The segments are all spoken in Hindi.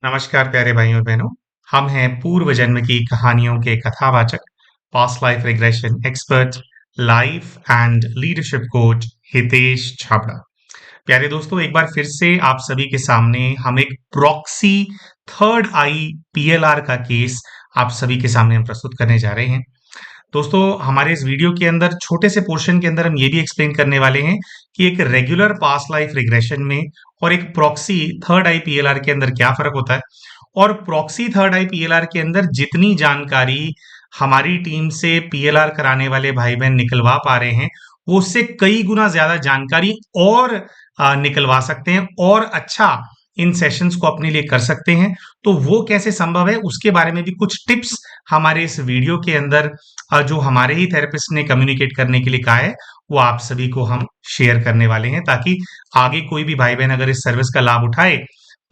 नमस्कार प्यारे भाइयों और बहनों। हम हैं पूर्व जन्म की कहानियों के कथावाचक, past life regression expert, life and leadership coach Hitesh Chhabra. प्यारे दोस्तों, एक बार फिर से आप सभी के सामने हम एक प्रॉक्सी थर्ड आई पीएलआर का केस आप सभी के सामने हम प्रस्तुत करने जा रहे हैं। दोस्तों, हमारे इस वीडियो के अंदर छोटे से पोर्शन के अंदर हम ये भी एक्सप्लेन करने वाले हैं कि एक रेगुलर पास्ट लाइफ रिग्रेशन में और एक प्रॉक्सी थर्ड आई पीएलआर के अंदर क्या फर्क होता है, और प्रॉक्सी थर्ड आई पीएलआर के अंदर जितनी जानकारी हमारी टीम से पीएलआर कराने वाले भाई बहन निकलवा पा रहे हैं, वो उससे कई गुना ज्यादा जानकारी और निकलवा सकते हैं और अच्छा इन सेशंस को अपने लिए कर सकते हैं। तो वो कैसे संभव है, उसके बारे में भी कुछ टिप्स हमारे इस वीडियो के अंदर जो हमारे ही थेरेपिस्ट ने कम्युनिकेट करने के लिए कहा है, वो आप सभी को हम शेयर करने वाले हैं, ताकि आगे कोई भी भाई बहन अगर इस सर्विस का लाभ उठाए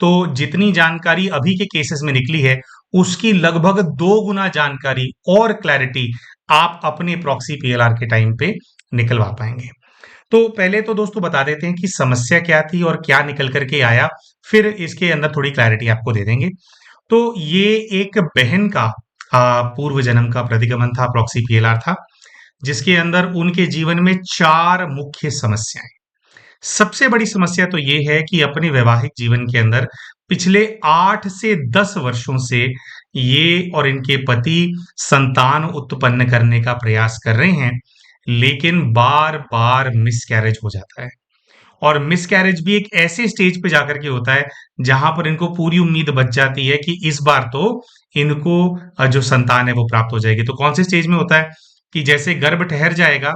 तो जितनी जानकारी अभी के केसेस में निकली है, उसकी लगभग 2 गुना जानकारी और क्लैरिटी आप अपने प्रॉक्सी पीएलआर के टाइम पे निकलवा पाएंगे। तो पहले तो दोस्तों बता देते हैं कि समस्या क्या थी और क्या निकल करके आया, फिर इसके अंदर थोड़ी क्लैरिटी आपको दे देंगे। तो ये एक बहन का पूर्व जन्म का प्रतिगमन था, प्रॉक्सी पीएलआर था, जिसके अंदर उनके जीवन में 4 मुख्य समस्याएं। सबसे बड़ी समस्या तो ये है कि अपने वैवाहिक जीवन के अंदर पिछले 8 से 10 वर्षों से ये और इनके पति संतान उत्पन्न करने का प्रयास कर रहे हैं, लेकिन बार-बार मिसकैरेज हो जाता है। और मिसकैरेज भी एक ऐसे स्टेज पे जाकर के होता है जहां पर इनको पूरी उम्मीद बच जाती है कि इस बार तो इनको जो संतान है वो प्राप्त हो जाएगी। तो कौन से स्टेज में होता है कि जैसे गर्भ ठहर जाएगा,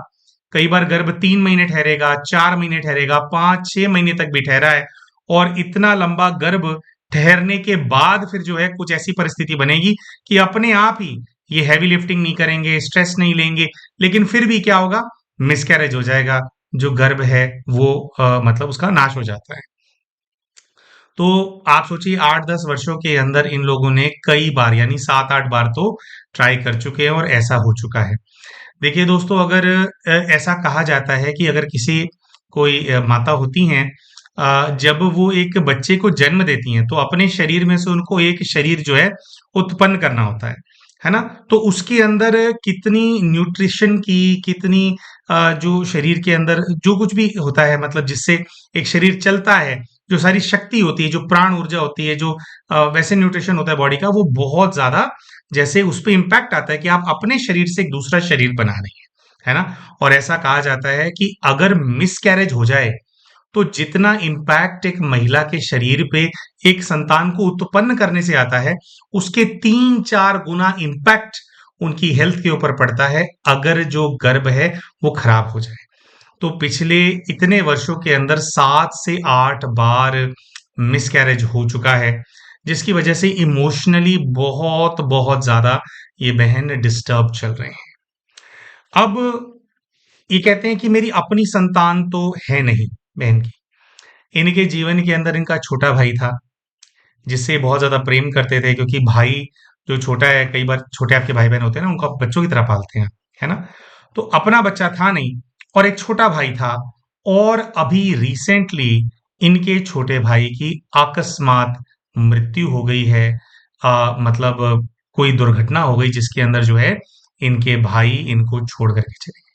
कई बार गर्भ 3 महीने ठहरेगा, 4 महीने ठहरेगा, 5-6 महीने तक भी ठहरा है, और इतना लंबा गर्भ ठहरने के बाद फिर जो है कुछ ऐसी परिस्थिति बनेगी कि अपने आप ही ये हैवी लिफ्टिंग नहीं करेंगे, स्ट्रेस नहीं लेंगे, लेकिन फिर भी क्या होगा, मिसकैरेज हो जाएगा, जो गर्भ है वो मतलब उसका नाश हो जाता है। तो आप सोचिए 8-10 वर्षों के अंदर इन लोगों ने कई बार यानी 7-8 बार तो ट्राई कर चुके हैं और ऐसा हो चुका है। देखिए दोस्तों, अगर ऐसा कहा जाता है कि अगर किसी कोई माता होती हैं, जब वो एक बच्चे को जन्म देती हैं तो अपने शरीर में से उनको एक शरीर जो है उत्पन्न करना होता है ना? तो उसके अंदर कितनी न्यूट्रिशन की, कितनी जो शरीर के अंदर जो कुछ भी होता है, मतलब जिससे एक शरीर चलता है, जो सारी शक्ति होती है, जो प्राण ऊर्जा होती है, जो वैसे न्यूट्रिशन होता है बॉडी का, वो बहुत ज्यादा जैसे उस पे इम्पैक्ट आता है कि आप अपने शरीर से एक दूसरा शरीर बना रही है ना? और ऐसा कहा जाता है कि अगर मिसकैरेज हो जाए तो जितना इम्पैक्ट एक महिला के शरीर पे एक संतान को उत्पन्न करने से आता है, उसके 3-4 गुना इम्पैक्ट उनकी हेल्थ के ऊपर पड़ता है अगर जो गर्भ है वो खराब हो जाए। तो पिछले इतने वर्षों के अंदर 7 से 8 बार मिसकैरेज हो चुका है, जिसकी वजह से इमोशनली बहुत बहुत ज्यादा ये बहन डिस्टर्ब चल रहे हैं। अब ये कहते हैं कि मेरी अपनी संतान तो है नहीं बहन की। इनके जीवन के अंदर इनका छोटा भाई था, जिससे बहुत ज्यादा प्रेम करते थे, क्योंकि भाई जो छोटा है, कई बार छोटे आपके भाई बहन होते हैं ना, उनको आप बच्चों की तरह पालते हैं, है ना? तो अपना बच्चा था नहीं और एक छोटा भाई था, और अभी रिसेंटली इनके छोटे भाई की अकस्मात मृत्यु हो गई है। मतलब कोई दुर्घटना हो गई जिसके अंदर जो है इनके भाई इनको छोड़ करके चले गए।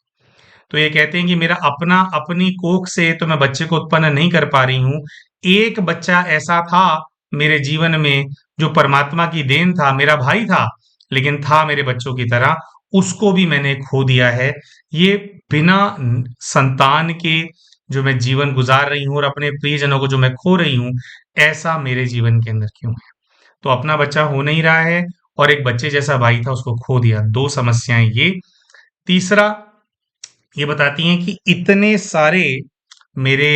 तो ये कहते हैं कि मेरा अपना अपनी कोख से तो मैं बच्चे को उत्पन्न नहीं कर पा रही हूँ। एक बच्चा ऐसा था मेरे जीवन में जो परमात्मा की देन था, मेरा भाई था, लेकिन था मेरे बच्चों की तरह, उसको भी मैंने खो दिया है। ये बिना संतान के जो मैं जीवन गुजार रही हूँ और अपने प्रियजनों को जो मैं खो रही हूँ, ऐसा मेरे जीवन के अंदर क्यों है? तो अपना बच्चा हो नहीं रहा है और एक बच्चे जैसा भाई था उसको खो दिया। 2 समस्याएं ये। तीसरा, ये बताती हैं कि इतने सारे मेरे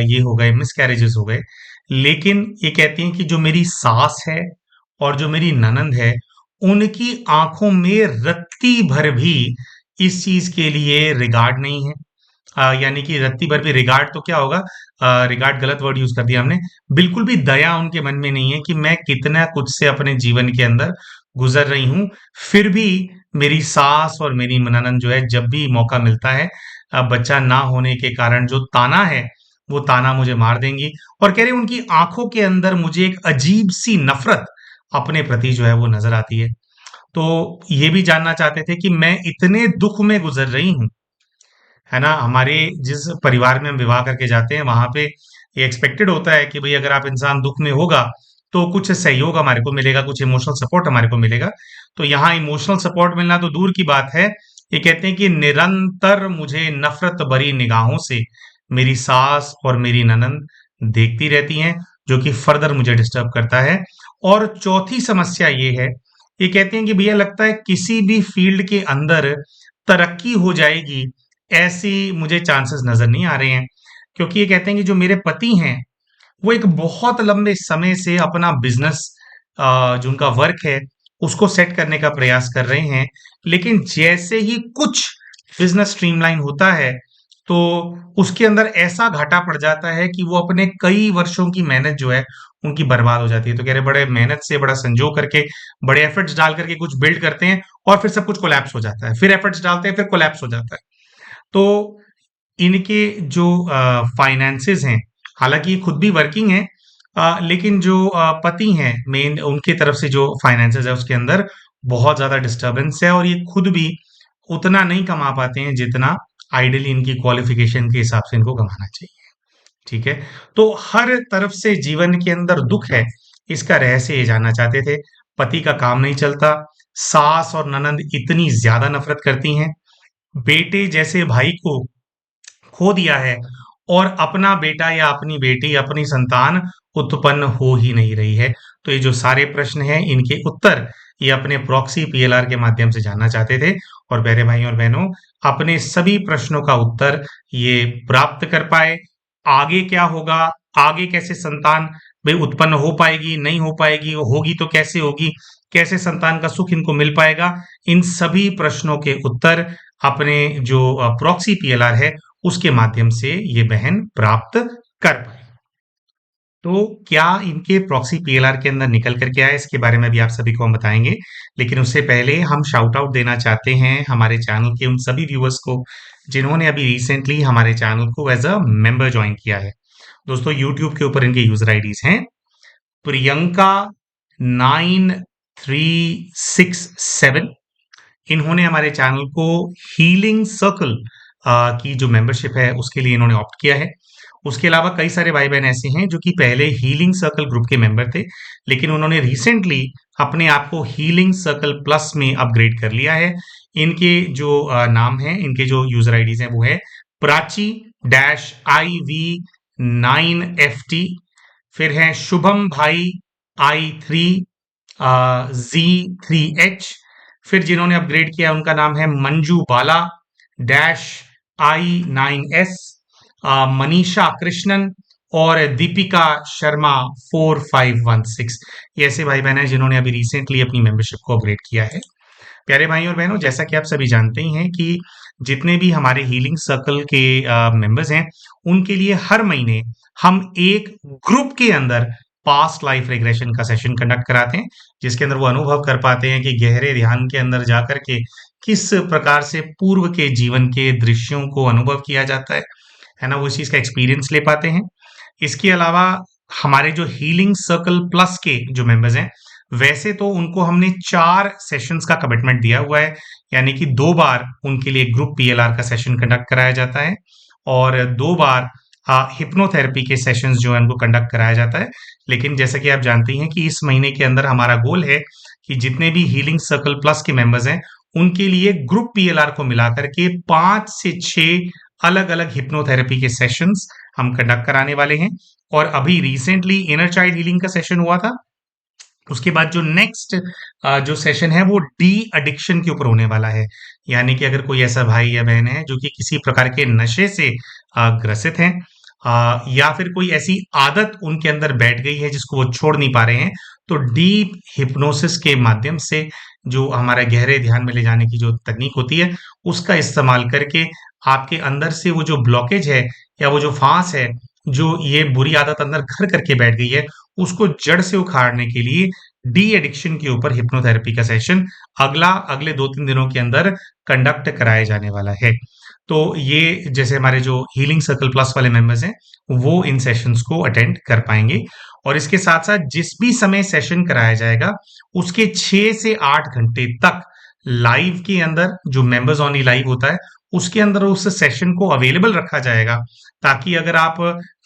ये हो गए, मिसकैरेजेस हो गए, लेकिन ये कहती हैं कि जो मेरी सास है और जो मेरी ननंद है, उनकी आंखों में रत्ती भर भी इस चीज के लिए रिगार्ड नहीं है। यानी कि रत्ती भर भी रिगार्ड तो क्या होगा, रिगार्ड गलत वर्ड यूज कर दिया हमने। बिल्कुल भी दया उनके मन में नहीं है कि मैं कितना कुछ से अपने जीवन के अंदर गुजर रही हूँ, फिर भी मेरी सास और मेरी ननंद जो है जब भी मौका मिलता है, बच्चा ना होने के कारण जो ताना है वो ताना मुझे मार देंगी और कह रहे हैं उनकी आंखों के अंदर मुझे एक अजीब सी नफरत अपने प्रति जो है वो नजर आती है। तो ये भी जानना चाहते थे कि मैं इतने दुख में गुजर रही हूँ, है ना? हमारे जिस परिवार में हम विवाह करके जाते हैं वहां पे ये एक्सपेक्टेड होता है कि भाई अगर आप इंसान दुख में होगा तो कुछ सहयोग हमारे को मिलेगा, कुछ इमोशनल सपोर्ट हमारे को मिलेगा। तो यहाँ इमोशनल सपोर्ट मिलना तो दूर की बात है, ये कहते हैं कि निरंतर मुझे नफरत भरी निगाहों से मेरी सास और मेरी ननंद देखती रहती हैं, जो कि फर्दर मुझे डिस्टर्ब करता है। और चौथी समस्या ये है, ये कहते हैं कि भैया लगता है किसी भी फील्ड के अंदर तरक्की हो जाएगी, ऐसी मुझे चांसेस नजर नहीं आ रहे हैं। क्योंकि ये कहते हैं कि जो मेरे पति हैं वो एक बहुत लंबे समय से अपना बिजनेस जो उनका वर्क है उसको सेट करने का प्रयास कर रहे हैं, लेकिन जैसे ही कुछ बिजनेस स्ट्रीमलाइन होता है तो उसके अंदर ऐसा घाटा पड़ जाता है कि वो अपने कई वर्षों की मेहनत जो है उनकी बर्बाद हो जाती है। तो कह रहे बड़े मेहनत से बड़ा संजो करके बड़े एफर्ट्स डाल करके कुछ बिल्ड करते हैं और फिर सब कुछ कोलैप्स हो जाता है, फिर एफर्ट्स डालते हैं फिर कोलैप्स हो जाता है। तो इनके जो फाइनेंसेस हैं, हालांकि ये खुद भी वर्किंग है, लेकिन जो पति हैं मेन उनकी तरफ से जो फाइनेंसेस है उसके अंदर बहुत ज्यादा डिस्टरबेंस है और ये खुद भी उतना नहीं कमा पाते हैं जितना आइडियली इनकी क्वालिफिकेशन के हिसाब से इनको कमाना चाहिए। ठीक है, तो हर तरफ से जीवन के अंदर दुख है, इसका रहस्य ये जानना चाहते थे। पति का काम नहीं चलता, सास और ननंद इतनी ज्यादा नफरत करती हैं, बेटे जैसे भाई को खो दिया है और अपना बेटा या अपनी बेटी अपनी संतान उत्पन्न हो ही नहीं रही है। तो ये जो सारे प्रश्न हैं इनके उत्तर ये अपने प्रॉक्सी पीएलआर के माध्यम से जानना चाहते थे और प्यारे भाई और बहनों अपने सभी प्रश्नों का उत्तर ये प्राप्त कर पाए। आगे क्या होगा, आगे कैसे संतान भाई उत्पन्न हो पाएगी नहीं हो पाएगी, होगी तो कैसे होगी, कैसे संतान का सुख इनको मिल पाएगा, इन सभी प्रश्नों के उत्तर अपने जो प्रॉक्सी पीएलआर है उसके माध्यम से ये बहन प्राप्त कर पाए। तो क्या इनके प्रॉक्सी पीएलआर के अंदर निकल कर के आया इसके बारे में भी आप सभी को हम बताएंगे, लेकिन उससे पहले हम शाउट आउट देना चाहते हैं हमारे चैनल के उन सभी व्यूअर्स को जिन्होंने अभी रिसेंटली हमारे चैनल को एज अ मेंबर ज्वाइन किया है। दोस्तों यूट्यूब के ऊपर इनके यूजर आईडीज हैं प्रियंका 9367, इन्होंने हमारे चैनल को हीलिंग सर्कल की जो मेंबरशिप है उसके लिए इन्होंने ऑप्ट किया है। उसके अलावा कई सारे भाई बहन ऐसे हैं जो कि पहले हीलिंग सर्कल ग्रुप के मेंबर थे, लेकिन उन्होंने रिसेंटली अपने आप को हीलिंग सर्कल प्लस में अपग्रेड कर लिया है। इनके जो नाम है, इनके जो यूजर आईडीज हैं वो है प्राची डैश IV9FT, फिर है शुभम भाई I3Z3H, फिर जिन्होंने अपग्रेड किया उनका नाम है मंजू बाला डैश I9S, मनीषा कृष्णन और दीपिका शर्मा 4516। ये ऐसे भाई बहन हैं जिन्होंने अभी रिसेंटली अपनी मेंबरशिप को अपग्रेड किया है। प्यारे भाई और बहनों जैसा कि आप सभी जानते ही हैं कि जितने भी हमारे हीलिंग सर्कल के मेंबर्स हैं उनके लिए हर महीने हम एक ग्रुप के अंदर पास्ट लाइफ रिग्रेशन का सेशन कंडक्ट कराते हैं, जिसके अंदर वो अनुभव कर पाते हैं कि गहरे ध्यान के अंदर जाकर के किस प्रकार से पूर्व के जीवन के दृश्यों को अनुभव किया जाता है ना, वो इस चीज का एक्सपीरियंस ले पाते हैं। इसके अलावा हमारे जो हीलिंग सर्कल प्लस के जो मेंबर्स हैं वैसे तो उनको हमने 4 सेशंस का कमिटमेंट दिया हुआ है, यानी कि 2 बार उनके लिए ग्रुप पीएलआर का सेशन कंडक्ट कराया जाता है और 2 बार हिप्नोथेरेपी के सेशंस जो है उनको कंडक्ट कराया जाता है। लेकिन जैसा कि आप जानते हैं कि इस महीने के अंदर हमारा गोल है कि जितने भी हीलिंग सर्कल प्लस के मेंबर्स हैं उनके लिए ग्रुप पीएलआर को मिलाकर के 5 से 6 अलग अलग हिप्नोथेरेपी के सेशंस हम कंडक्ट कराने वाले हैं। और अभी रिसेंटली इनर चाइल्ड हीलिंग का सेशन हुआ था, उसके बाद जो नेक्स्ट जो सेशन है वो डी एडिक्शन के ऊपर होने वाला है, यानी कि अगर कोई ऐसा भाई या बहन है जो कि किसी प्रकार के नशे से ग्रसित हैं या फिर कोई ऐसी आदत उनके अंदर बैठ गई है जिसको वो छोड़ नहीं पा रहे हैं, तो डीप हिप्नोसिस के माध्यम से जो हमारा गहरे ध्यान में ले जाने की जो तकनीक होती है उसका इस्तेमाल करके आपके अंदर से वो जो ब्लॉकेज है या वो जो फांस है जो ये बुरी आदत अंदर घर करके बैठ गई है उसको जड़ से उखाड़ने के लिए डी एडिक्शन के ऊपर हिप्नोथेरेपी का सेशन अगले 2-3 दिनों के अंदर कंडक्ट कराया जाने वाला है। तो ये जैसे हमारे जो हीलिंग सर्कल प्लस वाले मेंबर्स हैं, वो इन सेशंस को अटेंड कर पाएंगे। और इसके साथ-साथ जिस भी समय सेशन कराया जाएगा, उसके 6 से 8 घंटे तक लाइव के अंदर जो मेंबर्स ओनली लाइव होता है, उसके अंदर उस सेशन को अवेलेबल रखा जाएगा, ताकि अगर आप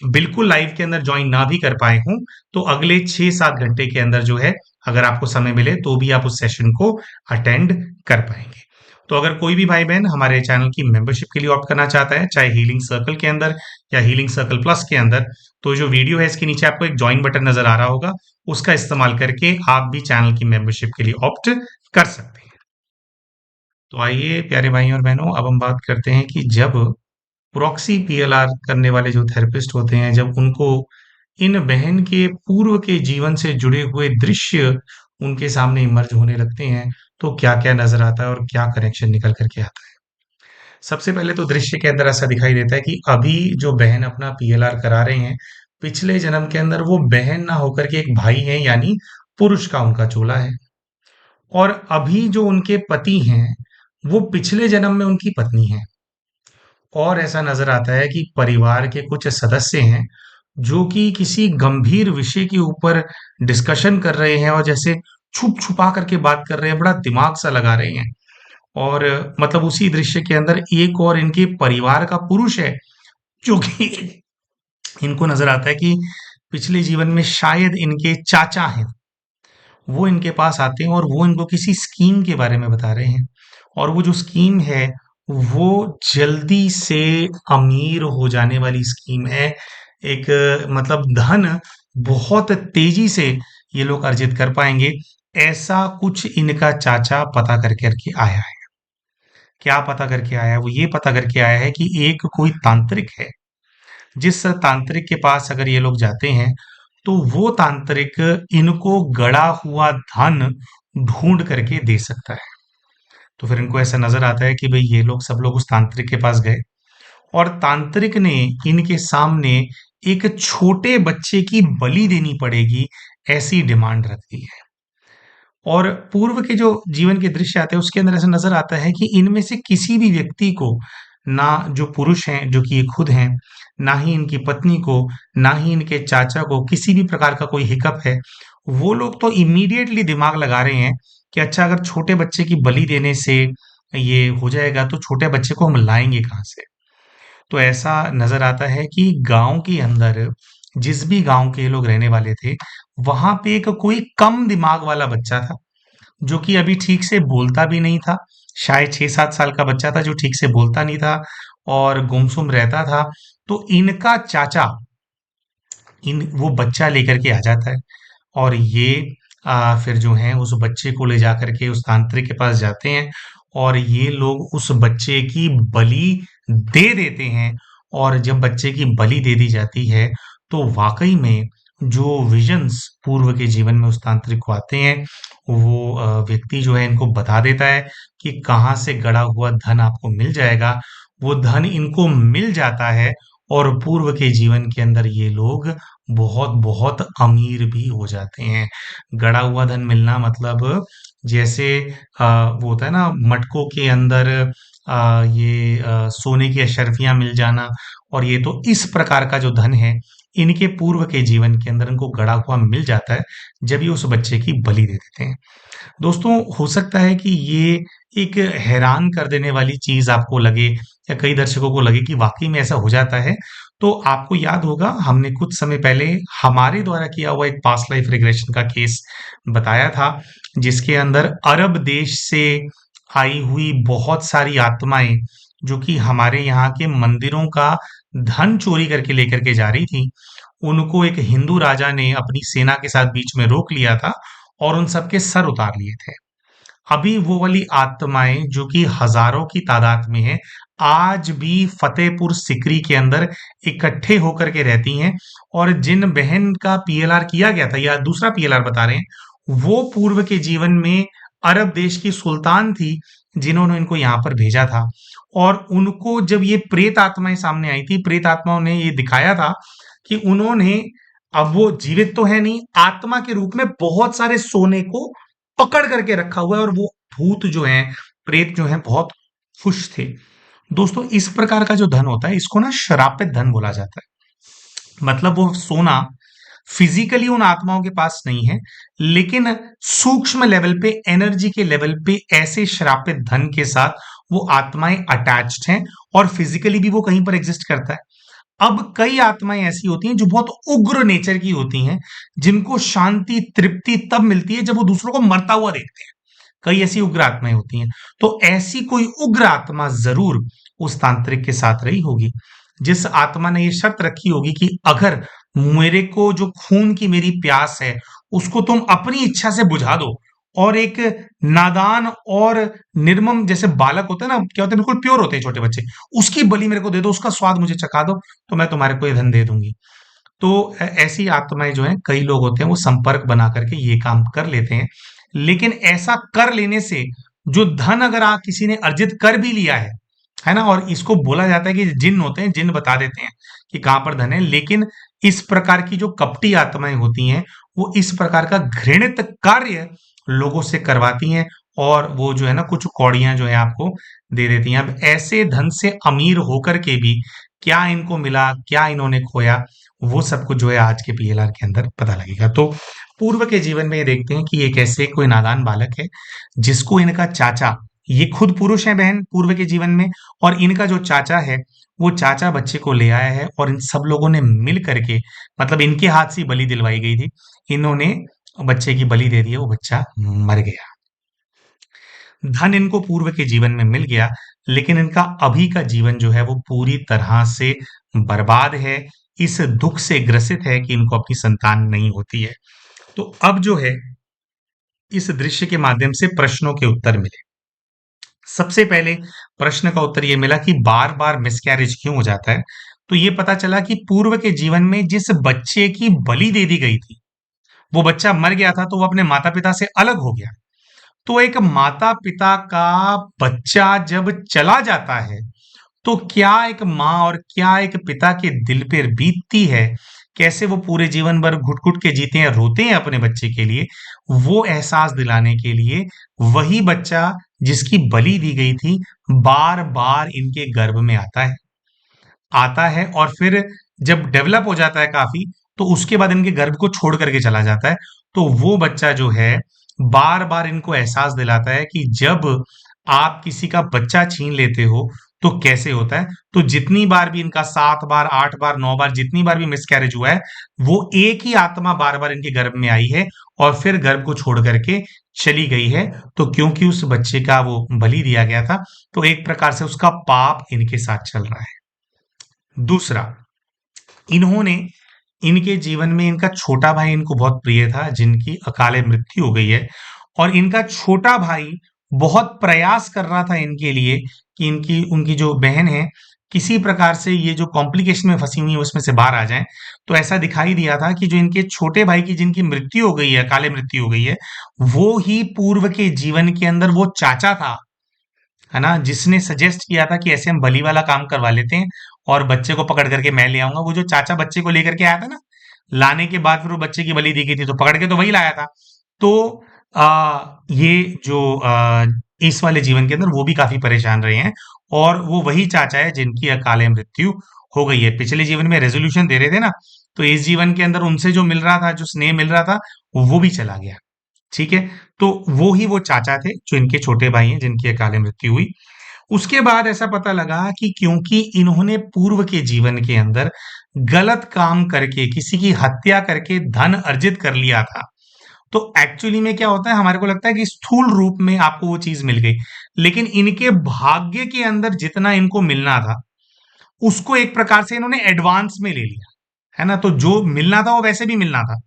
बिल्कुल लाइव के अंदर जॉइन ना भी कर पाए हों, तो अगले 6-7 घंटे के अंदर जो है, अगर आपको समय मिले तो भी आप उस सेशन को अटेंड कर पाएंगे। तो अगर कोई भी भाई बहन हमारे चैनल की मेंबरशिप के लिए ऑप्ट करना चाहता है, चाहे हीलिंग सर्कल के अंदर या हीलिंग सर्कल प्लस के अंदर, तो जो वीडियो है इसके नीचे आपको एक ज्वाइन बटन नजर आ रहा होगा, उसका इस्तेमाल करके आप भी चैनल की मेंबरशिप के लिए ऑप्ट कर सकते हैं। तो आइए प्यारे भाई और बहनों, अब हम बात करते हैं कि जब प्रॉक्सी पीएलआर करने वाले जो थेरेपिस्ट होते हैं, जब उनको इन बहन के पूर्व के जीवन से जुड़े हुए दृश्य उनके सामने इमर्ज होने लगते हैं, तो क्या-क्या नज़र आता है और क्या कनेक्शन निकल कर के आता है। सबसे पहले तो दृश्य के अंदर ऐसा दिखाई देता है कि अभी जो बहन अपना पीएलआर करा रहे हैं, पिछले जन्म के अंदर वो बहन ना होकर के एक भाई है, यानी पुरुष का उनका चोला है। और अभी जो उनके पति हैं, वो पिछले जन्म में उनकी पत्नी हैं। और ऐसा नज़र आता है कि परिवार के कुछ सदस्य हैं, जो कि किसी गंभीर विषय के ऊपर डिस्कशन कर रहे हैं और जैसे छुप-छुपा करके बात कर रहे हैं, बड़ा दिमाग सा लगा रहे हैं। और मतलब उसी दृश्य के अंदर एक और इनके परिवार का पुरुष है, जो कि इनको नज़र आता है कि पिछले जीवन में शायद इनके चाचा हैं। वो इनके पास आते हैं और वो इनको किसी स्कीम के बारे में बता रहे हैं। और वो जो स्कीम है, वो जल्दी से अमीर हो जाने वाली स्कीम है। एक मतलब धन बहुत तेजी से ये लोग अर्जित कर पाएंगे, ऐसा कुछ इनका चाचा पता करके आया है। क्या पता करके आया है? वो ये पता करके आया है कि एक कोई तांत्रिक है, जिस तांत्रिक के पास अगर ये लोग जाते हैं, तो वो तांत्रिक इनको गड़ा हुआ धन ढूंढ करके दे सकता है। तो फिर इनको ऐसा नजर आता है कि भाई ये लोग सब लोग उस तांत्रिक के पास गए और तांत्रिक ने इनके सामने एक छोटे बच्चे की बलि देनी पड़ेगी, ऐसी डिमांड रख दी है। और पूर्व के जो जीवन के दृश्य आते हैं उसके अंदर ऐसा नजर आता है कि इनमें से किसी भी व्यक्ति को, ना जो पुरुष हैं जो कि ये खुद हैं, ना ही इनकी पत्नी को, ना ही इनके चाचा को किसी भी प्रकार का कोई हिकअप है। वो लोग तो इमीडिएटली दिमाग लगा रहे हैं कि अच्छा, अगर छोटे बच्चे की बलि देने से ये हो जाएगा तो छोटे बच्चे को हम लाएंगे कहाँ से। तो ऐसा नज़र आता है कि गाँव के अंदर, जिस भी गाँव के ये लोग रहने वाले थे, वहाँ पे एक कोई कम दिमाग वाला बच्चा था, जो कि अभी ठीक से बोलता भी नहीं था। शायद 6-7 साल का बच्चा था जो ठीक से बोलता नहीं था और गुमसुम रहता था। तो इनका चाचा इन वो बच्चा लेकर के आ जाता है और ये फिर जो है उस बच्चे को ले जाकर के उस तांत्रिक के पास जाते हैं और ये लोग उस बच्चे की बलि दे देते हैं। और जब बच्चे की बलि दे दी जाती है, तो वाकई में जो विजन्स पूर्व के जीवन में उस तांत्रिक को आते हैं, वो व्यक्ति जो है इनको बता देता है कि कहाँ से गड़ा हुआ धन आपको मिल जाएगा। वो धन इनको मिल जाता है और पूर्व के जीवन के अंदर ये लोग बहुत बहुत अमीर भी हो जाते हैं। गड़ा हुआ धन मिलना मतलब जैसे वो होता है ना मटकों के अंदर सोने की अशर्फियां मिल जाना। और ये तो इस प्रकार का जो धन है, इनके पूर्व के जीवन के अंदर इनको गड़ा हुआ मिल जाता है, जब ये उस बच्चे की बलि दे देते हैं। दोस्तों, हो सकता है कि ये एक हैरान कर देने वाली चीज आपको लगे या कई दर्शकों को लगे कि वाकई में ऐसा हो जाता है। तो आपको याद होगा, हमने कुछ समय पहले हमारे द्वारा किया हुआ एक पास्ट लाइफ रिग्रेशन का केस बताया था, जिसके अंदर अरब देश से आई हुई बहुत सारी आत्माएं, जो कि हमारे यहाँ के मंदिरों का धन चोरी करके लेकर के जा रही थी, उनको एक हिंदू राजा ने अपनी सेना के साथ बीच में रोक लिया था और उन सबके सर उतार लिए थे। अभी वो वाली आत्माएं, जो कि हजारों की तादाद में है, आज भी फतेहपुर सिकरी के अंदर इकट्ठे होकर के रहती हैं। और जिन बहन का पीएलआर किया गया था, या दूसरा पीएलआर बता रहे हैं, वो पूर्व के जीवन में अरब देश की सुल्तान थी, जिन्होंने इनको यहाँ पर भेजा था। और उनको जब ये प्रेत आत्माएं सामने आई थी, प्रेत आत्माओं ने ये दिखाया था कि उन्होंने, अब वो जीवित तो है नहीं, आत्मा के रूप में बहुत सारे सोने को पकड़ करके रखा हुआ है। और वो भूत जो हैं, प्रेत जो हैं, बहुत खुश थे। दोस्तों इस प्रकार का जो धन होता है इसको ना श्रापित धन बोला जाता है। मतलब वो सोना फिजिकली उन आत्माओं के पास नहीं है, लेकिन सूक्ष्म लेवल पे, एनर्जी के लेवल पे ऐसे श्रापित धन के साथ वो आत्माएं अटैच्ड हैं और फिजिकली भी वो कहीं पर एग्जिस्ट करता है। अब कई आत्माएं ऐसी होती हैं जो बहुत उग्र नेचर की होती हैं, जिनको शांति तृप्ति तब मिलती है जब वो दूसरों को मरता हुआ देखते हैं। कई ऐसी उग्र आत्माएं होती हैं, तो ऐसी कोई उग्र आत्मा जरूर उस तांत्रिक के साथ रही होगी, जिस आत्मा ने ये शर्त रखी होगी कि अगर मेरे को जो खून की मेरी प्यास है उसको तुम अपनी इच्छा से बुझा दो, और एक नादान और निर्मम जैसे बालक होते हैं ना, क्या होते हैं, बिल्कुल प्योर होते हैं छोटे बच्चे, उसकी बलि मेरे को दे दो, उसका स्वाद मुझे चखा दो, तो मैं तुम्हारे को ये धन दे दूंगी। तो ऐसी आत्माएं जो हैं, कई लोग होते हैं वो संपर्क बना करके ये काम कर लेते हैं। लेकिन ऐसा कर लेने से जो धन अगर किसी ने अर्जित कर भी लिया है ना, और इसको बोला जाता है कि जिन होते हैं, जिन बता देते हैं कि कहां पर धन है, लेकिन इस प्रकार की जो कपटी आत्माएं होती हैं वो इस प्रकार का घृणित कार्य लोगों से करवाती हैं, और वो जो है ना कुछ कौड़ियां जो है आपको दे देती हैं। अब ऐसे धन से अमीर होकर के भी क्या इनको मिला, क्या इन्होंने खोया, वो सब कुछ जो है आज के पीएलआर के अंदर पता लगेगा। तो पूर्व के जीवन में ये देखते हैं कि एक ऐसे कोई नादान बालक है जिसको इनका चाचा, ये खुद पुरुष है बहन पूर्व के जीवन में, और इनका जो चाचा है वो चाचा बच्चे को ले आया है, और इन सब लोगों ने मिल करके, मतलब इनके हाथ से बलि दिलवाई गई थी, इन्होंने बच्चे की बलि दे दी है, वो बच्चा मर गया। धन इनको पूर्व के जीवन में मिल गया, लेकिन इनका अभी का जीवन जो है वो पूरी तरह से बर्बाद है, इस दुख से ग्रसित है कि इनको अपनी संतान नहीं होती है। तो अब जो है इस दृश्य के माध्यम से प्रश्नों के उत्तर मिले। सबसे पहले प्रश्न का उत्तर ये मिला कि बार बार मिसकैरेज क्यों हो जाता है। तो ये पता चला कि पूर्व के जीवन में जिस बच्चे की बलि दे दी गई थी, वो बच्चा मर गया था, तो वो अपने माता पिता से अलग हो गया। तो एक माता पिता का बच्चा जब चला जाता है, तो क्या एक माँ और क्या एक पिता के दिल पर बीतती है, कैसे वो पूरे जीवन भर घुट घुट के जीते हैं, रोते हैं अपने बच्चे के लिए, वो एहसास दिलाने के लिए वही बच्चा जिसकी बलि दी गई थी बार बार इनके गर्भ में आता है, और फिर जब डेवलप हो जाता है काफी, तो उसके बाद इनके गर्भ को छोड़ करके चला जाता है। तो वो बच्चा जो है बार बार इनको एहसास दिलाता है कि जब आप किसी का बच्चा छीन लेते हो तो कैसे होता है। तो जितनी बार भी इनका 7 बार 8 बार 9 बार जितनी बार भी मिसकैरेज हुआ है, वो एक ही आत्मा बार बार इनके गर्भ में आई है और फिर गर्भ को छोड़ करके चली गई है। तो क्योंकि उस बच्चे का वो बलि दिया गया था, तो एक प्रकार से उसका पाप इनके साथ चल रहा है। दूसरा, इन्होंने इनके जीवन में इनका छोटा भाई इनको बहुत प्रिय था, जिनकी अकाले मृत्यु हो गई है, और इनका छोटा भाई बहुत प्रयास कर रहा था इनके लिए कि इनकी उनकी जो बहन है किसी प्रकार से ये जो कॉम्प्लिकेशन में फंसी हुई है उसमें से बाहर आ जाए। तो ऐसा दिखाई दिया था कि जो इनके छोटे भाई की जिनकी मृत्यु हो गई है, अकाले मृत्यु हो गई है, वो ही पूर्व के जीवन के अंदर वो चाचा था, है ना, जिसने सजेस्ट किया था कि ऐसे हम बलि वाला काम करवा लेते हैं और बच्चे को पकड़ करके मैं ले आऊंगा। वो जो चाचा बच्चे को लेकर के आया था ना, लाने के बाद फिर वो बच्चे की बलि दी गई थी, तो पकड़ के तो वही लाया था। तो ये जो इस वाले जीवन के अंदर वो भी काफी परेशान रहे हैं, और वो वही चाचा है जिनकी अकाले मृत्यु हो गई है। पिछले जीवन में रेजोल्यूशन दे रहे थे ना, तो इस जीवन के अंदर उनसे जो मिल रहा था, जो स्नेह मिल रहा था, वो भी चला गया। ठीक है, तो वो ही वो चाचा थे जो इनके छोटे भाई हैं जिनकी अकाले मृत्यु हुई। उसके बाद ऐसा पता लगा कि क्योंकि इन्होंने पूर्व के जीवन के अंदर गलत काम करके किसी की हत्या करके धन अर्जित कर लिया था, तो एक्चुअली में क्या होता है, हमारे को लगता है कि स्थूल रूप में आपको वो चीज मिल गई, लेकिन इनके भाग्य के अंदर जितना इनको मिलना था उसको एक प्रकार से इन्होंने एडवांस में ले लिया, है ना। तो जो मिलना था वो वैसे भी मिलना था,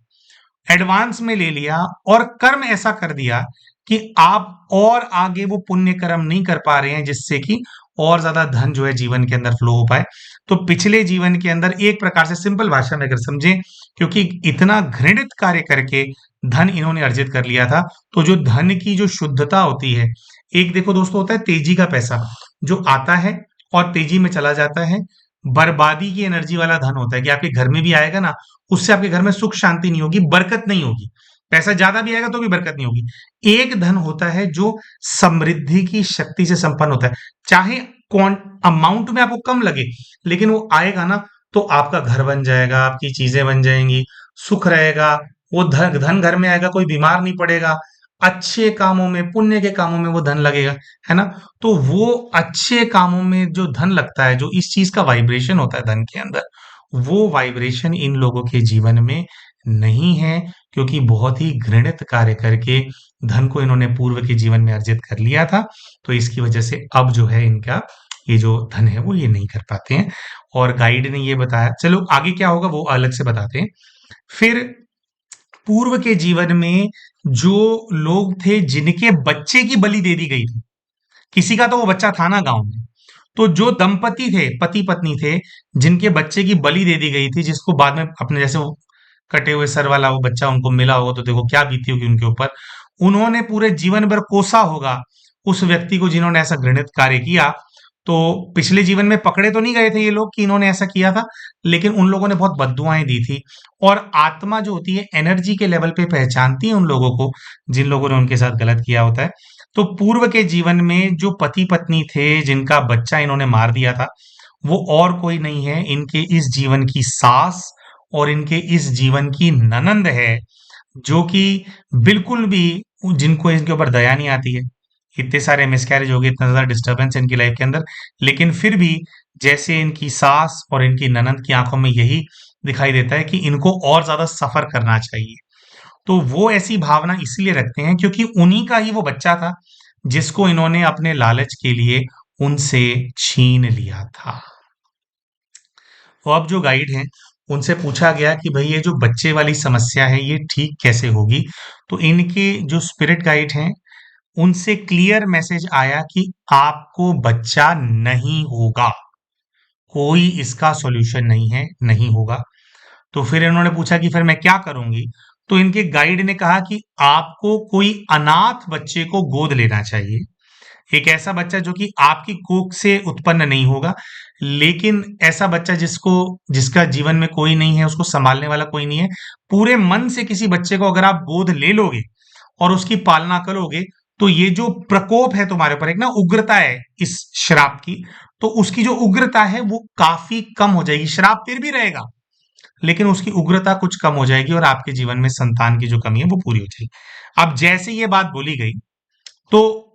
एडवांस में ले लिया, और कर्म ऐसा कर दिया कि आप और आगे वो पुण्य कर्म नहीं कर पा रहे हैं जिससे कि और ज्यादा धन जो है जीवन के अंदर फ्लो हो पाए। तो पिछले जीवन के अंदर एक प्रकार से सिंपल भाषा में अगर समझें, क्योंकि इतना घृणित कार्य करके धन इन्होंने अर्जित कर लिया था, तो जो धन की जो शुद्धता होती है, एक देखो दोस्तों होता है तेजी का पैसा, जो आता है और तेजी में चला जाता है। बर्बादी की एनर्जी वाला धन होता है कि आपके घर में भी आएगा ना, उससे आपके घर में सुख शांति नहीं होगी, बरकत नहीं होगी। पैसा ज्यादा भी आएगा तो भी बरकत नहीं होगी। एक धन होता है जो समृद्धि की शक्ति से संपन्न होता है, चाहे अमाउंट में आपको कम लगे, लेकिन वो आएगा ना तो आपका घर बन जाएगा, आपकी चीजें बन जाएंगी, सुख रहेगा, वो धन धन घर में आएगा, कोई बीमार नहीं पड़ेगा, अच्छे कामों में, पुण्य के कामों में वो धन लगेगा, है ना? तो वो अच्छे कामों में जो धन लगता है, जो इस चीज का वाइब्रेशन होता है धन के अंदर, वो वाइब्रेशन इन लोगों के जीवन में नहीं है, क्योंकि बहुत ही घृणित कार्य करके धन को इन्होंने पूर्व के जीवन में अर्जित कर लिया था। तो इसकी वजह से अब जो है इनका ये जो धन है वो ये नहीं कर पाते हैं। और गाइड ने ये बताया, चलो आगे क्या होगा वो अलग से बताते हैं। फिर पूर्व के जीवन में जो लोग थे जिनके बच्चे की बलि दे दी गई थी, किसी का तो वो बच्चा था ना गांव में, तो जो दंपति थे, पति पत्नी थे, जिनके बच्चे की बलि दे दी गई थी, जिसको बाद में अपने जैसे वो कटे हुए सर वाला वो बच्चा उनको मिला होगा, तो देखो क्या बीती होगी उनके ऊपर। उन्होंने पूरे जीवन भर कोसा होगा उस व्यक्ति को जिन्होंने ऐसा घृणित कार्य किया। तो पिछले जीवन में पकड़े तो नहीं गए थे ये लोग कि इन्होंने ऐसा किया था, लेकिन उन लोगों ने बहुत बद्दुआएं दी थी। और आत्मा जो होती है एनर्जी के लेवल पे पहचानती है उन लोगों को जिन लोगों ने उनके साथ गलत किया होता है। तो पूर्व के जीवन में जो पति पत्नी थे जिनका बच्चा इन्होंने मार दिया था, वो और कोई नहीं है, इनके इस जीवन की सास और इनके इस जीवन की ननंद है, जो कि बिल्कुल भी जिनको इनके ऊपर दया नहीं आती है। इतने सारे मिसकैरेज हो गए, इतना ज्यादा डिस्टर्बेंस इनकी लाइफ के अंदर, लेकिन फिर भी जैसे इनकी सास और इनकी ननंद की आंखों में यही दिखाई देता है कि इनको और ज्यादा सफर करना चाहिए। तो वो ऐसी भावना इसलिए रखते हैं क्योंकि उन्हीं का ही वो बच्चा था जिसको इन्होंने अपने लालच के लिए उनसे छीन लिया था। तो अब जो गाइड हैं उनसे पूछा गया कि भाई ये जो बच्चे वाली समस्या है ये ठीक कैसे होगी। तो इनके जो स्पिरिट गाइड हैं उनसे क्लियर मैसेज आया कि आपको बच्चा नहीं होगा, कोई इसका सॉल्यूशन नहीं है, नहीं होगा। तो फिर इन्होंने पूछा कि फिर मैं क्या करूंगी। तो इनके गाइड ने कहा कि आपको कोई अनाथ बच्चे को गोद लेना चाहिए, एक ऐसा बच्चा जो कि आपकी कोख से उत्पन्न नहीं होगा, लेकिन ऐसा बच्चा जिसका जीवन में कोई नहीं है, उसको संभालने वाला कोई नहीं है। पूरे मन से किसी बच्चे को अगर आप गोद ले लोगे और उसकी पालना करोगे, तो ये जो प्रकोप है तुम्हारे ऊपर, एक ना उग्रता है इस श्राप की, तो उसकी जो उग्रता है वो काफी कम हो जाएगी। श्राप फिर भी रहेगा, लेकिन उसकी उग्रता कुछ कम हो जाएगी और आपके जीवन में संतान की जो कमी है वो पूरी हो जाएगी। अब जैसे ये बात बोली गई, तो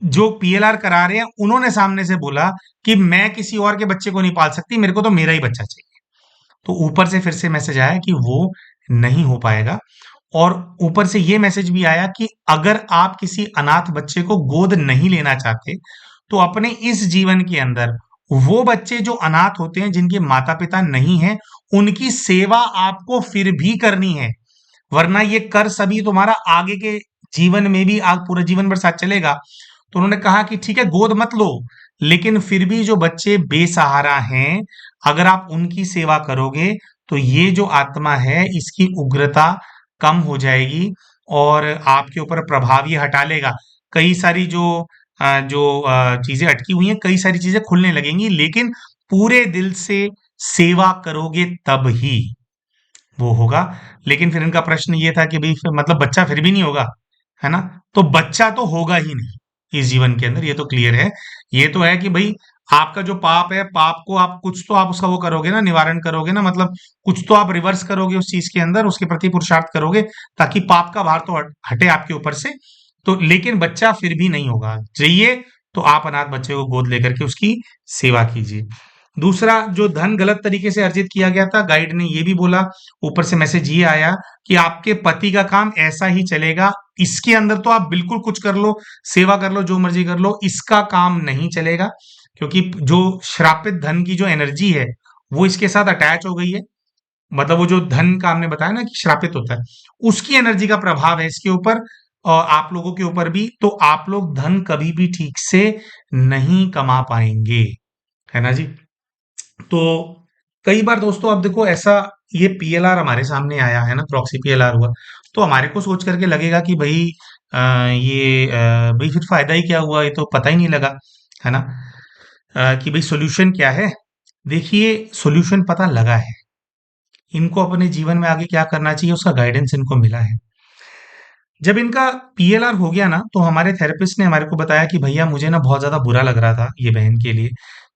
जो पीएलआर करा रहे हैं उन्होंने सामने से बोला कि मैं किसी और के बच्चे को नहीं पाल सकती, मेरे को तो मेरा ही बच्चा चाहिए। तो ऊपर से फिर से मैसेज आया कि वो नहीं हो पाएगा। और ऊपर से ये मैसेज भी आया कि अगर आप किसी अनाथ बच्चे को गोद नहीं लेना चाहते, तो अपने इस जीवन के अंदर वो बच्चे जो अनाथ होते हैं, जिनके माता पिता नहीं है, उनकी सेवा आपको फिर भी करनी है, वरना ये कर सभी तुम्हारा आगे के जीवन में भी आग पूरा जीवन भर साथ चलेगा। तो उन्होंने कहा कि ठीक है गोद मत लो, लेकिन फिर भी जो बच्चे बेसहारा हैं, अगर आप उनकी सेवा करोगे तो ये जो आत्मा है इसकी उग्रता कम हो जाएगी और आपके ऊपर प्रभाव ये हटा लेगा। कई सारी जो चीजें अटकी हुई हैं, कई सारी चीजें खुलने लगेंगी, लेकिन पूरे दिल से सेवा करोगे तब ही वो होगा। लेकिन फिर इनका प्रश्न ये था कि भाई फिर मतलब बच्चा फिर भी नहीं होगा, है ना? तो बच्चा तो होगा ही नहीं इस जीवन के अंदर, ये तो क्लियर है। ये तो है कि भाई आपका जो पाप है, पाप को आप कुछ तो आप उसका वो करोगे ना, निवारण करोगे ना, मतलब कुछ तो आप रिवर्स करोगे उस चीज के अंदर, उसके प्रति पुरुषार्थ करोगे ताकि पाप का भार तो हटे आपके ऊपर से। तो लेकिन बच्चा फिर भी नहीं होगा, चाहिए तो आप अनाथ बच्चे को गोद लेकर के उसकी सेवा कीजिए। दूसरा, जो धन गलत तरीके से अर्जित किया गया था, गाइड ने ये भी बोला, ऊपर से मैसेज ये आया कि आपके पति का काम ऐसा ही चलेगा, इसके अंदर तो आप बिल्कुल कुछ कर लो, सेवा कर लो, जो मर्जी कर लो, इसका काम नहीं चलेगा, क्योंकि जो श्रापित धन की जो एनर्जी है वो इसके साथ अटैच हो गई है। मतलब वो जो धन का हमने बताया ना कि श्रापित होता है, उसकी एनर्जी का प्रभाव है इसके ऊपर और आप लोगों के ऊपर भी। तो आप लोग धन कभी भी ठीक से नहीं कमा पाएंगे, है ना जी? तो कई बार दोस्तों आप देखो ऐसा, ये पीएलआर हमारे सामने आया है ना, प्रॉक्सी पीएलआर हुआ, तो हमारे को सोच करके लगेगा कि भाई भाई फिर फायदा ही क्या हुआ, ये तो पता ही नहीं लगा, है ना? कि भाई सॉल्यूशन क्या है। देखिए सॉल्यूशन पता लगा है, इनको अपने जीवन में आगे क्या करना चाहिए उसका गाइडेंस इनको मिला है। जब इनका पीएलआर हो गया ना, तो हमारे थेरेपिस्ट ने हमारे को बताया कि भैया मुझे ना बहुत ज़्यादा बुरा लग रहा था ये बहन के लिए,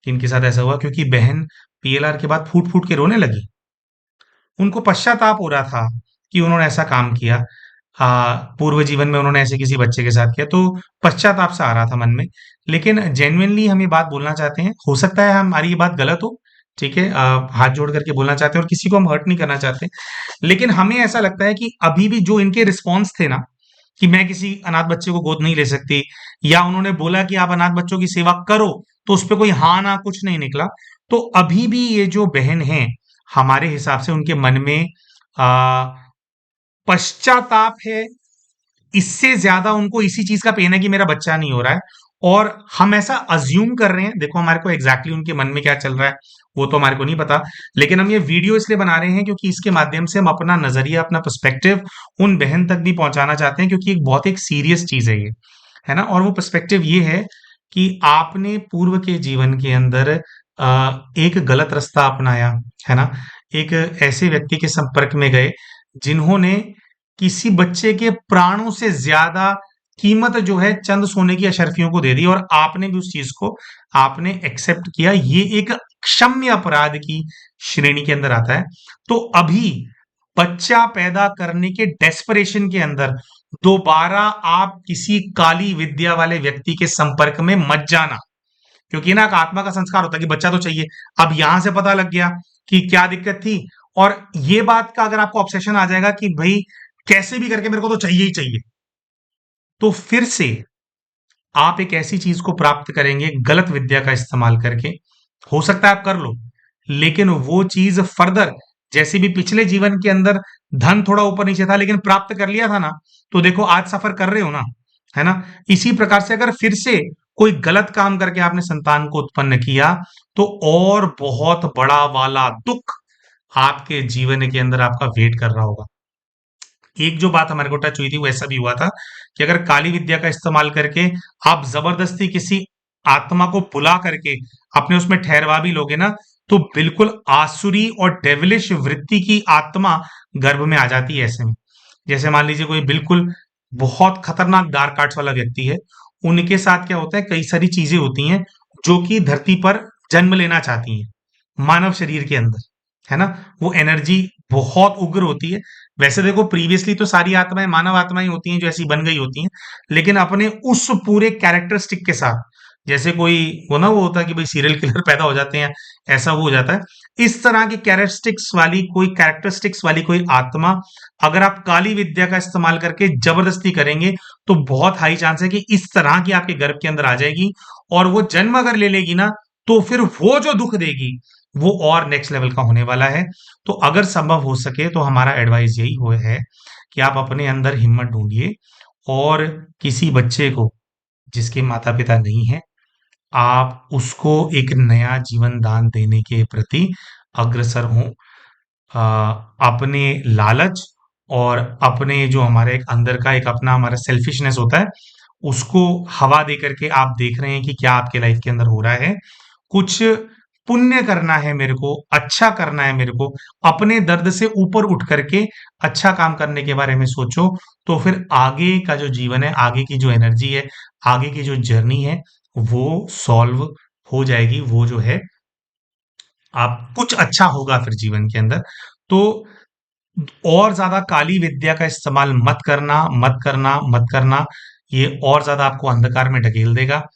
कि इनके साथ ऐसा हुआ, क्योंकि बहन पीएलआर के बाद फूट-फूट के रोने लगी। उनको पश्चाताप हो रहा था कि उन्होंने ऐसा काम किया। पूर्व जीवन में उन्होंने ऐसे किसी बच्चे के साथ किया, तो पश्चाताप सा आ रहा था मन में। लेकिन जेन्युइनली हम ये बात बोलना चाहते हैं, हो सकता है हमारी ये बात गलत हो, ठीक है? हाथ जोड़ करके बोलना चाहते हैं और किसी को हम हर्ट नहीं करना चाहते। लेकिन हमें ऐसा लगता है कि अभी भी जो इनके रिस्पॉन्स थे ना, कि मैं किसी अनाथ बच्चे को गोद नहीं ले सकती, या उन्होंने बोला कि आप अनाथ बच्चों की सेवा करो, तो उस पे कोई हाँ ना कुछ नहीं निकला। तो अभी भी ये जो बहन है, हमारे हिसाब से उनके मन में आ, पश्चाताप है। इससे ज्यादा उनको इसी चीज का पेन है कि मेरा बच्चा नहीं हो रहा है। और हम ऐसा अज्यूम कर रहे हैं, देखो हमारे को एग्जैक्टली उनके मन में क्या चल रहा है वो तो हमारे को नहीं पता, लेकिन हम ये वीडियो इसलिए बना रहे हैं क्योंकि इसके माध्यम से हम अपना नजरिया, अपना पर्सपेक्टिव उन बहन तक भी पहुंचाना चाहते हैं, क्योंकि एक बहुत एक सीरियस चीज है ये, है ना? और वो पर्सपेक्टिव ये है कि आपने पूर्व के जीवन के अंदर एक गलत रास्ता अपनाया, है ना? एक ऐसे व्यक्ति के संपर्क में गए जिन्होंने किसी बच्चे के प्राणों से ज्यादा कीमत जो है चंद सोने की अशर्फियों को दे दी, और आपने भी उस चीज को आपने एक्सेप्ट किया। ये एक क्षम्य अपराध की श्रेणी के अंदर आता है। तो अभी बच्चा पैदा करने के डेस्परेशन के अंदर दोबारा आप किसी काली विद्या वाले व्यक्ति के संपर्क में मत जाना, क्योंकि ना एक आत्मा का संस्कार होता है कि बच्चा तो चाहिए। अब यहां से पता लग गया कि क्या दिक्कत थी, और ये बात का अगर आपको ऑब्सेशन आ जाएगा कि भाई कैसे भी करके मेरे को तो चाहिए ही चाहिए, तो फिर से आप एक ऐसी चीज को प्राप्त करेंगे गलत विद्या का इस्तेमाल करके। हो सकता है आप कर लो, लेकिन वो चीज फर्दर, जैसे भी पिछले जीवन के अंदर धन थोड़ा ऊपर नीचे था लेकिन प्राप्त कर लिया था ना, तो देखो आज सफर कर रहे हो ना, है ना? इसी प्रकार से अगर फिर से कोई गलत काम करके आपने संतान को उत्पन्न किया, तो और बहुत बड़ा वाला दुख आपके जीवन के अंदर आपका वेट कर रहा होगा। एक जो बात हमारे को टच हुई थी वो ऐसा भी हुआ था कि अगर काली विद्या का इस्तेमाल करके आप जबरदस्ती किसी आत्मा को बुला करके अपने उसमें ठहरवा भी लोगे ना, तो बिल्कुल आसुरी और डेविलिश वृत्ति की आत्मा गर्भ में आ जाती है ऐसे में। जैसे मान लीजिए कोई बिल्कुल बहुत खतरनाक डार्क आर्ट्स वाला व्यक्ति है, उनके साथ क्या होता है, कई सारी चीजें होती हैं जो कि धरती पर जन्म लेना चाहती हैं मानव शरीर के अंदर, है ना? वो एनर्जी बहुत उग्र होती है। वैसे देखो प्रीवियसली तो सारी आत्माएं मानव आत्माएं होती हैं जो ऐसी बन गई होती हैं, लेकिन अपने उस पूरे कैरेक्टरिस्टिक के साथ, जैसे कोई वो ना वो होता है कि भाई सीरियल किलर पैदा हो जाते हैं, ऐसा वो हो जाता है। इस तरह की कैरेक्टरिस्टिक्स वाली कोई आत्मा अगर आप काली विद्या का इस्तेमाल करके जबरदस्ती करेंगे, तो बहुत हाई चांस है कि इस तरह की आपके गर्भ के अंदर आ जाएगी, और वो जन्म अगर ले लेगी ना, तो फिर वो जो दुख देगी वो और नेक्स्ट लेवल का होने वाला है। तो अगर संभव हो सके तो हमारा एडवाइस यही हो है कि आप अपने अंदर हिम्मत ढूंढिए, और किसी बच्चे को जिसके माता पिता नहीं है, आप उसको एक नया जीवन दान देने के प्रति अग्रसर हों। अपने लालच और अपने जो हमारे एक अंदर का एक अपना हमारा सेल्फिशनेस होता है, उसको हवा दे करके आप देख रहे हैं कि क्या आपके लाइफ के अंदर हो रहा है। कुछ पुण्य करना है मेरे को, अच्छा करना है मेरे को, अपने दर्द से ऊपर उठ करके अच्छा काम करने के बारे में सोचो, तो फिर आगे का जो जीवन है, आगे की जो एनर्जी है, आगे की जो जर्नी है, वो सॉल्व हो जाएगी। वो जो है आप कुछ अच्छा होगा फिर जीवन के अंदर। तो और ज्यादा काली विद्या का इस्तेमाल मत करना, मत करना, मत करना। ये और ज्यादा आपको अंधकार में ढकेल देगा।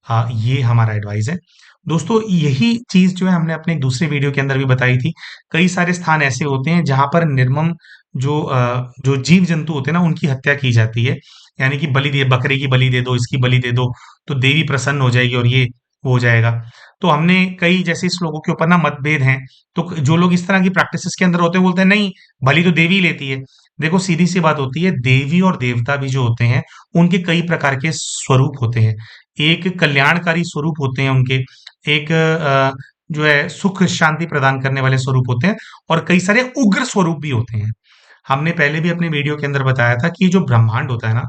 हाँ, ये हमारा एडवाइस है। दोस्तों, यही चीज जो है हमने अपने एक दूसरे वीडियो के अंदर भी बताई थी। कई सारे स्थान ऐसे होते हैं जहां पर निर्मम जो जीव जंतु होते हैं ना, उनकी हत्या की जाती है। यानी कि बलि दे, बकरे की बलि दे दो, इसकी बलि दे दो, तो देवी प्रसन्न हो जाएगी और ये हो जाएगा। तो हमने कई जैसे इस लोगों के ऊपर ना मतभेद हैं। तो जो लोग इस तरह की प्रैक्टिसेस के अंदर होते हैं, बोलते हैं नहीं, बलि तो देवी लेती है। देखो सीधी सी बात होती है, देवी और देवता भी जो होते हैं, उनके कई प्रकार के स्वरूप होते हैं। एक कल्याणकारी स्वरूप होते हैं उनके, एक जो है सुख शांति प्रदान करने वाले स्वरूप होते हैं, और कई सारे उग्र स्वरूप भी होते हैं। हमने पहले भी अपने वीडियो के अंदर बताया था कि ये जो ब्रह्मांड होता है ना,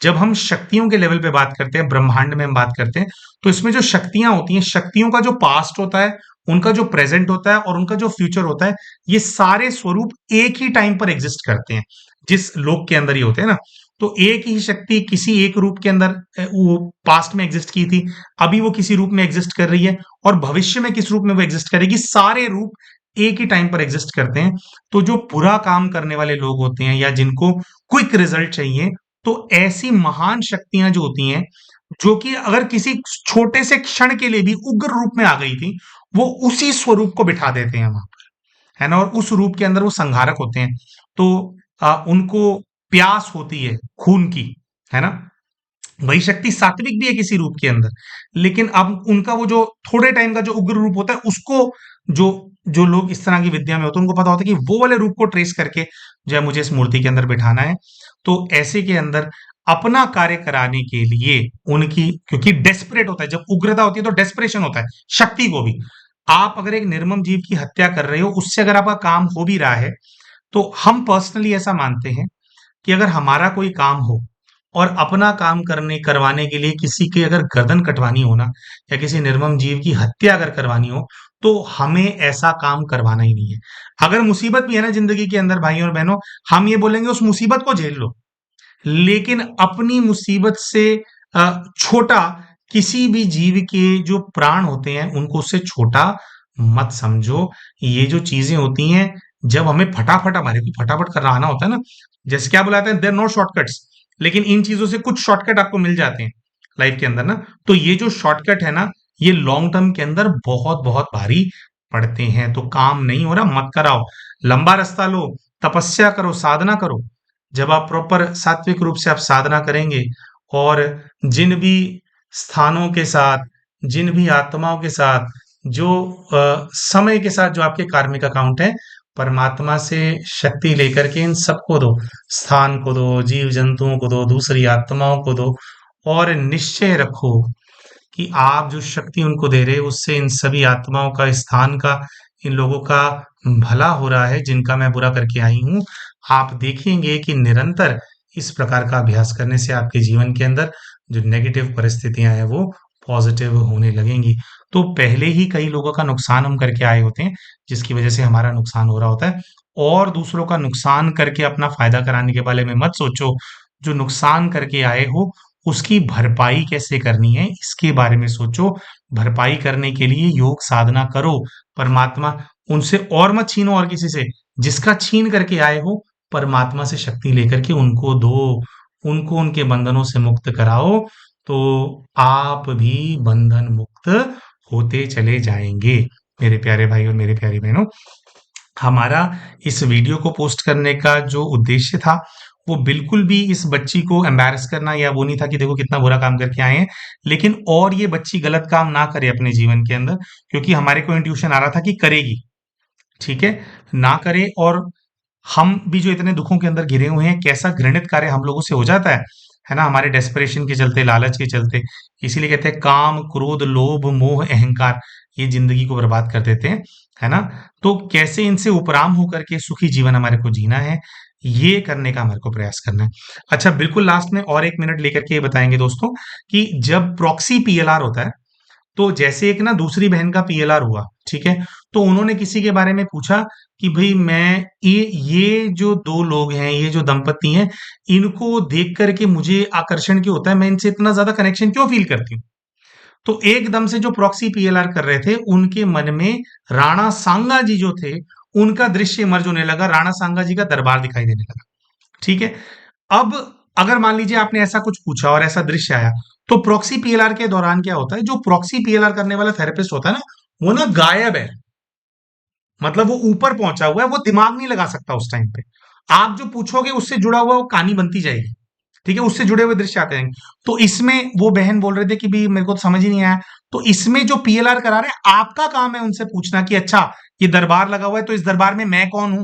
जब हम शक्तियों के लेवल पे बात करते हैं, ब्रह्मांड में हम बात करते हैं, तो इसमें जो शक्तियां होती हैं, शक्तियों का जो पास्ट होता है, उनका जो प्रेजेंट होता है और उनका जो फ्यूचर होता है, ये सारे स्वरूप एक ही टाइम पर एग्जिस्ट करते हैं जिस लोक के अंदर ही होते हैं ना। तो एक ही शक्ति किसी एक रूप के अंदर वो पास्ट में एग्जिस्ट की थी, अभी वो किसी रूप में एग्जिस्ट कर रही है, और भविष्य में किस रूप में वो एग्जिस्ट करेगी। सारे रूप एक ही टाइम पर एग्जिस्ट करते हैं। तो जो बुरा काम करने वाले लोग होते हैं या जिनको क्विक रिजल्ट चाहिए, तो ऐसी महान शक्तियां जो होती हैं, जो कि अगर किसी छोटे से क्षण के लिए भी उग्र रूप में आ गई थी, वो उसी स्वरूप को बिठा देते हैं वहां पर, है ना, और उस रूप के अंदर वो संहारक होते हैं। तो उनको प्यास होती है खून की, है ना। वही शक्ति सात्विक भी है किसी रूप के अंदर, लेकिन अब उनका वो जो थोड़े टाइम का जो उग्र रूप होता है, उसको जो जो लोग इस तरह की विद्या में होते हैं, उनको पता होता है कि वो वाले रूप को ट्रेस करके जो है मुझे इस मूर्ति के अंदर बिठाना है। तो ऐसे के अंदर अपना कार्य कराने के लिए उनकी, क्योंकि डेस्परेट होता है, जब उग्रता होती है तो डेस्परेशन होता है शक्ति को भी। आप अगर एक निर्मम जीव की हत्या कर रहे हो, उससे अगर आपका काम हो भी रहा है, तो हम पर्सनली ऐसा मानते हैं कि अगर हमारा कोई काम हो और अपना काम करवाने के लिए किसी की अगर गर्दन कटवानी हो ना, या किसी निर्मम जीव की हत्या अगर करवानी हो, तो हमें ऐसा काम करवाना ही नहीं है। अगर मुसीबत भी है ना जिंदगी के अंदर भाइयों और बहनों, हम ये बोलेंगे उस मुसीबत को झेल लो, लेकिन अपनी मुसीबत से छोटा किसी भी जीव के जो प्राण होते हैं उनको उससे छोटा मत समझो। ये जो चीजें होती हैं, जब हमें फटाफट, हमारे को फटाफट कराना होता है ना, जैसे क्या बुलाते हैं, देयर नो शॉर्टकट्स, लेकिन इन चीजों से कुछ शॉर्टकट आपको मिल जाते हैं लाइफ के अंदर ना। तो ये जो शॉर्टकट है ना, ये लॉन्ग टर्म के अंदर बहुत बहुत भारी पड़ते हैं। तो काम नहीं हो रहा, मत कराओ, लंबा रास्ता लो, तपस्या करो, साधना करो। जब आप प्रॉपर सात्विक रूप से आप साधना करेंगे, और जिन भी स्थानों के साथ, जिन भी आत्माओं के साथ, जो समय के साथ जो आपके कार्मिक अकाउंट है, परमात्मा से शक्ति लेकर के इन सबको दो, स्थान को दो, जीव जंतुओं को दो, दूसरी आत्माओं को दो, और निश्चय रखो कि आप जो शक्ति उनको दे रहे हो, उससे इन सभी आत्माओं का, स्थान का, इन लोगों का भला हो रहा है जिनका मैं बुरा करके आई हूँ। आप देखेंगे कि निरंतर इस प्रकार का अभ्यास करने से आपके जीवन के अंदर जो नेगेटिव परिस्थितियां हैं वो पॉजिटिव होने लगेंगी। तो पहले ही कई लोगों का नुकसान हम करके आए होते हैं, जिसकी वजह से हमारा नुकसान हो रहा होता है। और दूसरों का नुकसान करके अपना फायदा कराने के बारे में मत सोचो। जो नुकसान करके आए हो, उसकी भरपाई कैसे करनी है इसके बारे में सोचो। भरपाई करने के लिए योग साधना करो। परमात्मा, उनसे और मत छीनो, और किसी से, जिसका छीन करके आए हो, परमात्मा से शक्ति लेकर के उनको दो, उनको उनके बंधनों से मुक्त कराओ। तो आप भी बंधन मुक्त होते चले जाएंगे। मेरे प्यारे भाई और मेरे प्यारी बहनों, हमारा इस वीडियो को पोस्ट करने का जो उद्देश्य था, वो बिल्कुल भी इस बच्ची को एम्बैरस करना या वो नहीं था कि देखो कितना बुरा काम करके आए हैं, लेकिन और ये बच्ची गलत काम ना करे अपने जीवन के अंदर, क्योंकि हमारे को इंट्यूशन आ रहा था कि करेगी, ठीक है, ना करे। और हम भी जो इतने दुखों के अंदर घिरे हुए हैं, कैसा घृणित कार्य हम लोगों से हो जाता है ना, हमारे डेस्परेशन के चलते, लालच के चलते। इसीलिए कहते हैं काम, क्रोध, लोभ, मोह, अहंकार, ये जिंदगी को बर्बाद कर देते हैं, है ना। तो कैसे इनसे उपराम होकर के सुखी जीवन हमारे को जीना है, ये करने का हमारे को प्रयास करना है। अच्छा, बिल्कुल लास्ट में और 1 मिनट लेकर के ये बताएंगे दोस्तों, कि जब प्रॉक्सी पीएलआर होता है, तो जैसे एक ना दूसरी बहन का पीएलआर हुआ, ठीक है, तो उन्होंने किसी के बारे में पूछा कि भाई मैं ये जो दो लोग हैं, ये जो दंपति हैं, इनको देख करके मुझे आकर्षण क्यों होता है, मैं इनसे इतना ज्यादा कनेक्शन क्यों फील करती हूँ। तो एकदम से जो प्रॉक्सी पीएलआर कर रहे थे, उनके मन में राणा सांगा जी जो थे, उनका दृश्य इमर्ज होने लगा, राणा सांगा जी का दरबार दिखाई देने लगा, ठीक है। अब अगर मान लीजिए आपने ऐसा कुछ पूछा और ऐसा दृश्य आया, तो प्रॉक्सी पीएलआर के दौरान क्या होता है, जो प्रॉक्सी पीएलआर करने वाला थेरेपिस्ट होता है ना, वो ना गायब है, मतलब वो ऊपर पहुंचा हुआ है, वो दिमाग नहीं लगा सकता उस टाइम पे। आप जो पूछोगे उससे जुड़ा हुआ वो कहानी बनती जाएगी, ठीक है, उससे जुड़े हुए दृश्य आते रहेंगे। तो इसमें वो बहन बोल रहे थे कि भाई मेरे को तो समझ ही नहीं आया। तो इसमें जो पीएलआर करा रहे हैं, आपका काम है उनसे पूछना कि अच्छा, ये दरबार लगा हुआ है, तो इस दरबार में मैं कौन हूं,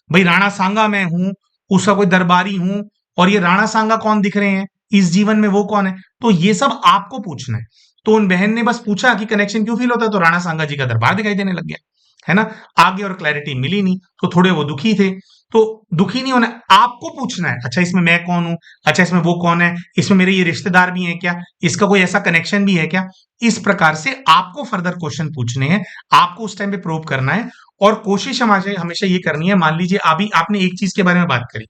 भाई राणा सांगा मैं हूं, उसका कोई दरबारी हूं, और ये राणा सांगा कौन दिख रहे हैं, इस जीवन में वो कौन है। तो ये सब आपको पूछना है। तो उन बहन ने बस पूछा कि कनेक्शन क्यों फील होता है, तो राणा सांगा जी का दरबार दिखाई देने लग गया, है ना। आगे और क्लैरिटी मिली नहीं, तो थोड़े वो दुखी थे। तो दुखी नहीं होना, आपको पूछना है, अच्छा इसमें मैं कौन हूं, अच्छा इसमें वो कौन है, इसमें मेरे ये रिश्तेदार भी हैं क्या, इसका कोई ऐसा कनेक्शन भी है क्या। इस प्रकार से आपको फर्दर क्वेश्चन पूछने हैं, आपको उस टाइम पे प्रोब करना है। और कोशिश हमेशा हमेशा ये करनी है, मान लीजिए अभी आपने एक चीज के बारे में बात करी,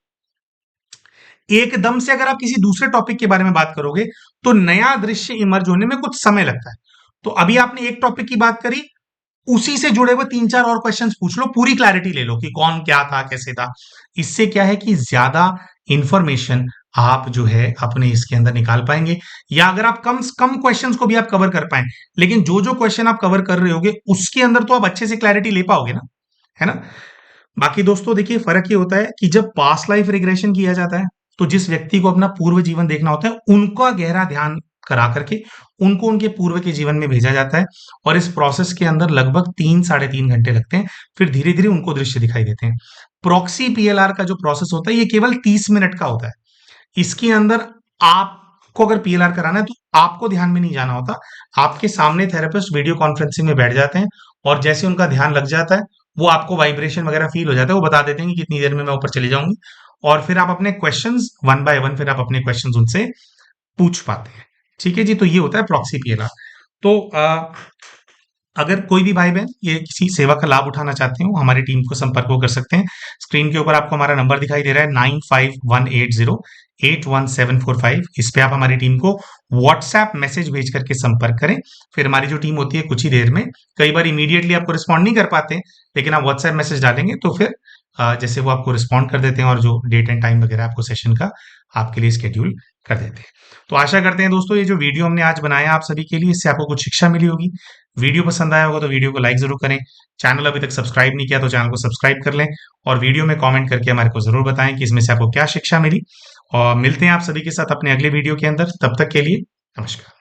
एकदम से अगर आप किसी दूसरे टॉपिक के बारे में बात करोगे तो नया दृश्य इमर्ज होने में कुछ समय लगता है। तो अभी आपने एक टॉपिक की बात करी, उसी से जुड़े हुए 3-4 और क्वेश्चंस पूछ लो, पूरी क्लैरिटी ले लो कि कौन क्या था, कैसे था। इससे क्या है कि ज्यादा इंफॉर्मेशन आप जो है अपने इसके अंदर निकाल पाएंगे, या अगर आप कम कम क्वेश्चंस को भी आप कवर कर पाए, लेकिन जो जो क्वेश्चन आप कवर कर रहे होगे उसके अंदर तो आप अच्छे से क्लैरिटी ले पाओगे ना, है ना। बाकी दोस्तों देखिए, फर्क ये होता है कि जब पास्ट लाइफ रिग्रेशन किया जाता है तो जिस व्यक्ति को अपना पूर्व जीवन देखना होता है उनका गहरा ध्यान करा करके उनको उनके पूर्व के जीवन में भेजा जाता है, और इस प्रोसेस के अंदर लगभग 3-3.5 घंटे लगते हैं, फिर धीरे धीरे उनको दृश्य दिखाई देते हैं। प्रॉक्सी पीएलआर का जो प्रोसेस होता है ये केवल 30 मिनट का होता है। इसके अंदर आपको अगर पीएलआर कराना है तो आपको ध्यान में नहीं जाना होता, आपके सामने थेरेपिस्ट वीडियो कॉन्फ्रेंसिंग में बैठ जाते हैं, और जैसे उनका ध्यान लग जाता है वो आपको वाइब्रेशन वगैरह फील हो जाता है, वो बता देते हैं कि कितनी देर में मैं ऊपर चली जाऊंगी, और फिर आप अपने क्वेश्चंस वन बाय वन फिर आप अपने क्वेश्चंस उनसे पूछ पाते हैं। ठीक है जी, तो ये होता है प्रॉक्सी पीएलआर। तो अगर कोई भी भाई बहन ये किसी सेवा का लाभ उठाना चाहते हो, हमारी टीम को संपर्क वो कर सकते हैं। स्क्रीन के ऊपर आपको हमारा नंबर दिखाई दे रहा है 9518081745। इस पे आप हमारी टीम को व्हाट्सएप मैसेज भेज करके संपर्क करें। फिर हमारी जो टीम होती है कुछ ही देर में, कई बार इमीडिएटली आपको रिस्पॉन्ड नहीं कर पाते, लेकिन आप व्हाट्सएप मैसेज डालेंगे तो फिर जैसे वो आपको रिस्पॉन्ड कर देते हैं, और जो डेट एंड टाइम वगैरह आपको सेशन का आपके लिए स्केड्यूल कर देते हैं। तो आशा करते हैं दोस्तों ये जो वीडियो हमने आज बनाया आप सभी के लिए, इससे आपको कुछ शिक्षा मिली होगी। वीडियो पसंद आया होगा तो वीडियो को लाइक जरूर करें। चैनल अभी तक सब्सक्राइब नहीं किया तो चैनल को सब्सक्राइब कर लें, और वीडियो में कमेंट करके हमारे को जरूर बताएं कि इसमें से आपको क्या शिक्षा मिली। और मिलते हैं आप सभी के साथ अपने अगले वीडियो के अंदर, तब तक के लिए नमस्कार।